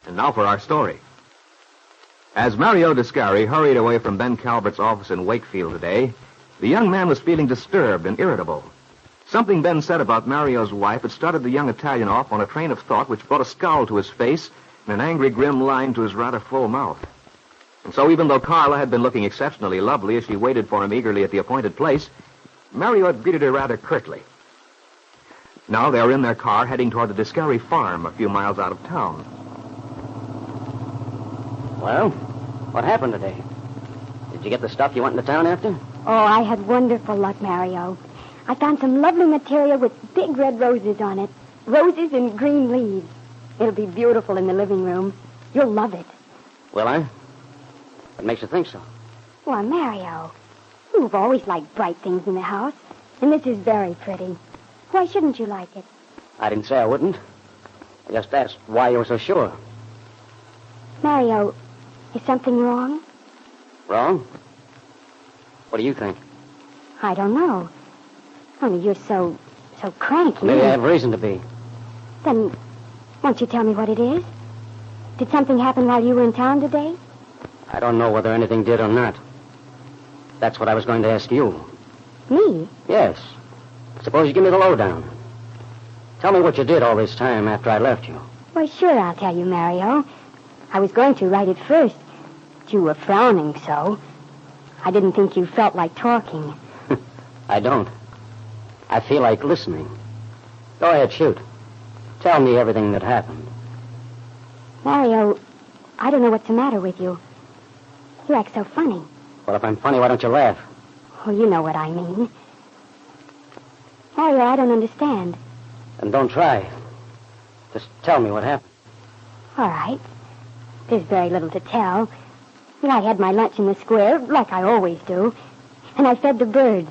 And now for our story. As Mario Descari hurried away from Ben Calvert's office in Wakefield today, the young man was feeling disturbed and irritable. Something Ben said about Mario's wife had started the young Italian off on a train of thought which brought a scowl to his face and an angry, grim line to his rather full mouth. And so even though Carla had been looking exceptionally lovely as she waited for him eagerly at the appointed place, Mario had greeted her rather curtly. Now they were in their car heading toward the Descari farm a few miles out of town. Well, what happened today? Did you get the stuff you went into town after? Oh, I had wonderful luck, Mario. I found some lovely material with big red roses on it. Roses and green leaves. It'll be beautiful in the living room. You'll love it. Will I? What makes you think so? Why, Mario, you've always liked bright things in the house. And this is very pretty. Why shouldn't you like it? I didn't say I wouldn't. I just asked why you were so sure. Mario, is something wrong? Wrong? What do you think? I don't know. Only you're so cranky. Maybe I have reason to be. Then, won't you tell me what it is? Did something happen while you were in town today? I don't know whether anything did or not. That's what I was going to ask you. Me? Yes. Suppose you give me the lowdown. Tell me what you did all this time after I left you. Why, sure, I'll tell you, Mario. I was going to right at first. But you were frowning so. I didn't think you felt like talking. I don't. I feel like listening. Go ahead, shoot. Tell me everything that happened. Mario, I don't know what's the matter with you. You act so funny. Well, if I'm funny, why don't you laugh? Oh, you know what I mean. Mario, I don't understand. Then don't try. Just tell me what happened. All right. There's very little to tell. I had my lunch in the square, like I always do. And I fed the birds.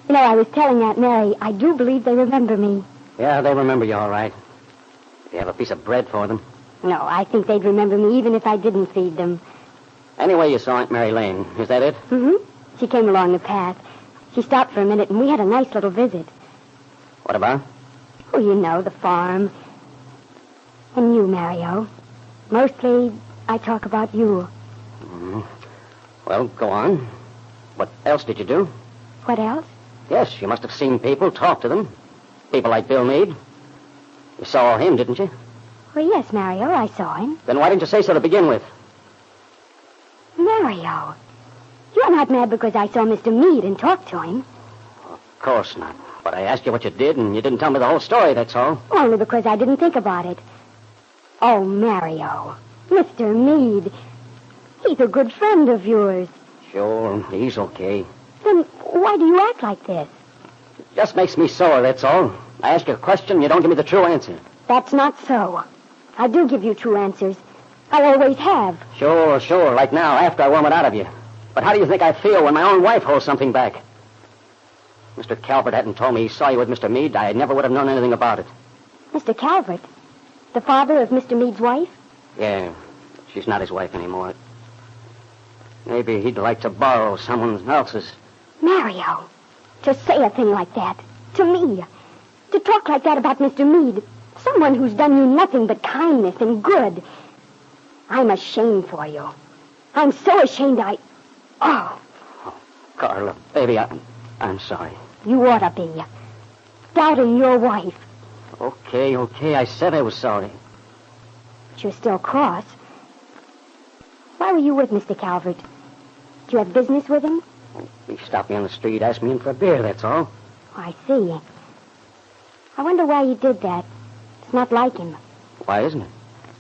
You know, I was telling Aunt Mary, I do believe they remember me. Yeah, they remember you all right. Do you have a piece of bread for them? No, I think they'd remember me even if I didn't feed them. Anyway, you saw Aunt Mary Lane. Is that it? Mm-hmm. She came along the path. She stopped for a minute, and we had a nice little visit. What about? Oh, you know, the farm. And you, Mario. Mostly, I talk about you. Mm-hmm. Well, go on. What else did you do? What else? Yes, you must have seen people, talk to them. People like Bill Meade. You saw him, didn't you? Well, yes, Mario, I saw him. Then why didn't you say so to begin with? Mario, you're not mad because I saw Mr. Meade and talked to him. Of course not. But I asked you what you did, and you didn't tell me the whole story, that's all. Only because I didn't think about it. Oh, Mario, Mr. Meade, he's a good friend of yours. Sure, he's okay. Then why do you act like this? It just makes me sore, that's all. I ask you a question, you don't give me the true answer. That's not so. I do give you true answers. I always have. Sure, like now, after I worm it out of you. But how do you think I feel when my own wife holds something back? Mr. Calvert hadn't told me he saw you with Mr. Meade, I never would have known anything about it. Mr. Calvert? The father of Mr. Meade's wife? Yeah, she's not his wife anymore. Maybe he'd like to borrow someone else's. Mario, to say a thing like that, to me, to talk like that about Mr. Meade, someone who's done you nothing but kindness and good. I'm ashamed for you. I'm so ashamed Oh, Carla, baby, I'm sorry. You ought to be. Doubting your wife. Okay, I said I was sorry. But you're still cross. Why were you with Mr. Calvert? Did you have business with him? He stopped me on the street, asked me in for a beer, that's all. Oh, I see. I wonder why he did that. It's not like him. Why isn't it?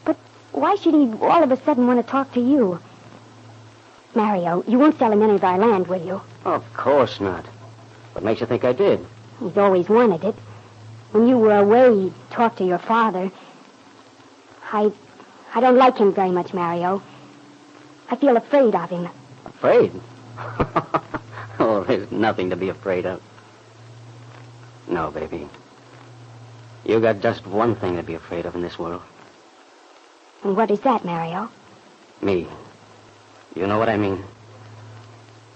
But why should he all of a sudden want to talk to you? Mario, you won't sell him any of our land, will you? Of course not. What makes you think I did? He's always wanted it. When you were away, he talked to your father. I don't like him very much, Mario. I feel afraid of him. Afraid? Oh, there's nothing to be afraid of. No, baby. You got just one thing to be afraid of in this world. And what is that, Mario? Me. You know what I mean.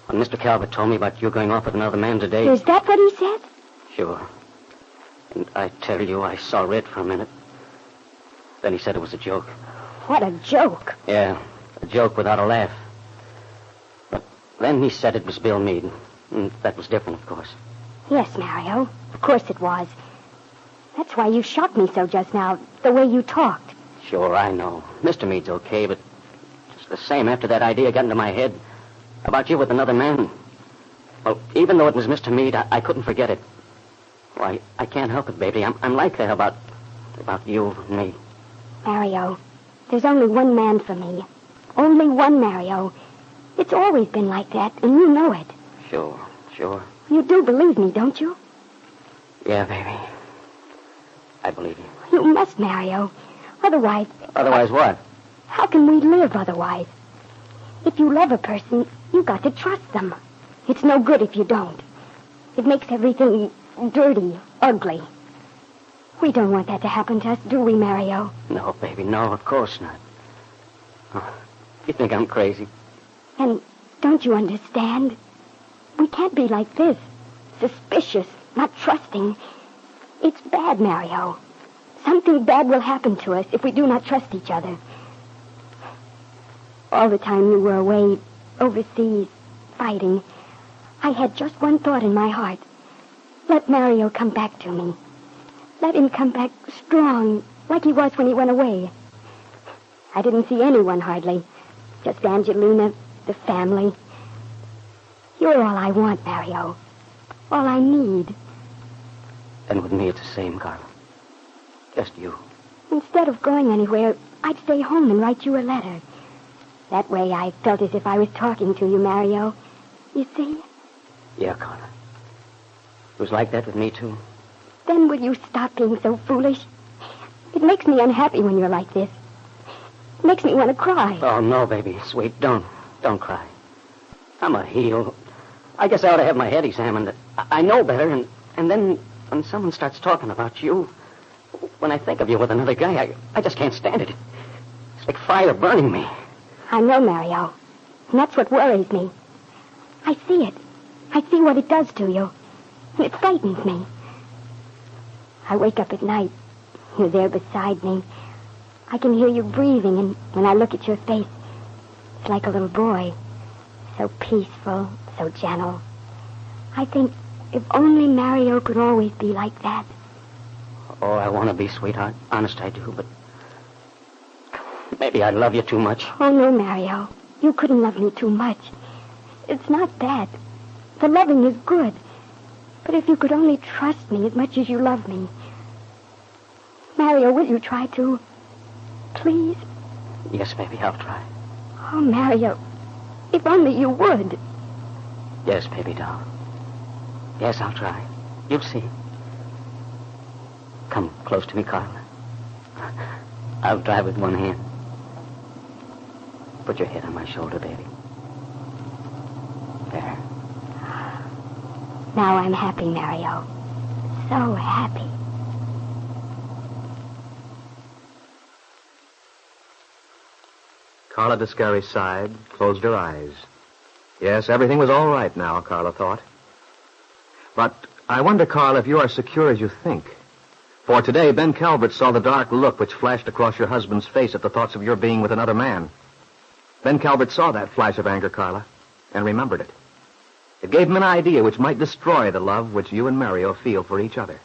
When Mr. Calvert told me about you going off with another man today... Is that what he said? Sure. And I tell you, I saw red for a minute. Then he said it was a joke. What a joke. Yeah, a joke without a laugh. But then he said it was Bill Meade. And that was different, of course. Yes, Mario. Of course it was. That's why you shocked me so just now, the way you talked. Sure, I know. Mr. Meade's okay, but it's the same after that idea got into my head about you with another man. Well, even though it was Mr. Meade, I couldn't forget it. Why, I can't help it, baby. I'm like that about you and me. Mario, there's only one man for me. Only one, Mario. It's always been like that, and you know it. Sure. You do believe me, don't you? Yeah, baby. I believe you. You must, Mario. Otherwise... Otherwise what? How can we live otherwise? If you love a person, you got to trust them. It's no good if you don't. It makes everything dirty, ugly. We don't want that to happen to us, do we, Mario? No, baby, no, of course not. Oh, you think I'm crazy? And don't you understand? We can't be like this. Suspicious, not trusting. It's bad, Mario. Something bad will happen to us if we do not trust each other. All the time you were away, overseas, fighting, I had just one thought in my heart. Let Mario come back to me. Let him come back strong, like he was when he went away. I didn't see anyone hardly. Just Angelina, the family. You're all I want, Mario. All I need. And with me it's the same, Carla. Just you. Instead of going anywhere, I'd stay home and write you a letter. That way I felt as if I was talking to you, Mario. You see? Yeah, Carla. It was like that with me, too. Then will you stop being so foolish? It makes me unhappy when you're like this. It makes me want to cry. Oh, no, baby. Sweet, don't cry. I'm a heel. I guess I ought to have my head examined. I know better, and then when someone starts talking about you, when I think of you with another guy, I just can't stand it. It's like fire burning me. I know, Mario. And that's what worries me. I see it. I see what it does to you. And it frightens me. I wake up at night. You're there beside me. I can hear you breathing, and when I look at your face, it's like a little boy. So peaceful, so gentle. I think if only Mario could always be like that. Oh, I want to be, sweetheart. Honest, I do, but maybe I love you too much. Oh, no, Mario. You couldn't love me too much. It's not that. The loving is good. But if you could only trust me as much as you love me. Mario, will you try to? Please? Yes, baby, I'll try. Oh, Mario, if only you would. Yes, baby doll. Yes, I'll try. You'll see. Come close to me, Carla. I'll drive with one hand. Put your head on my shoulder, baby. There. Now I'm happy, Mario. So happy. Carla Descari sighed, closed her eyes. Yes, everything was all right now, Carla thought. But I wonder, Carla, if you are secure as you think. For today, Ben Calvert saw the dark look which flashed across your husband's face at the thoughts of your being with another man. Ben Calvert saw that flash of anger, Carla, and remembered it. It gave him an idea which might destroy the love which you and Mario feel for each other.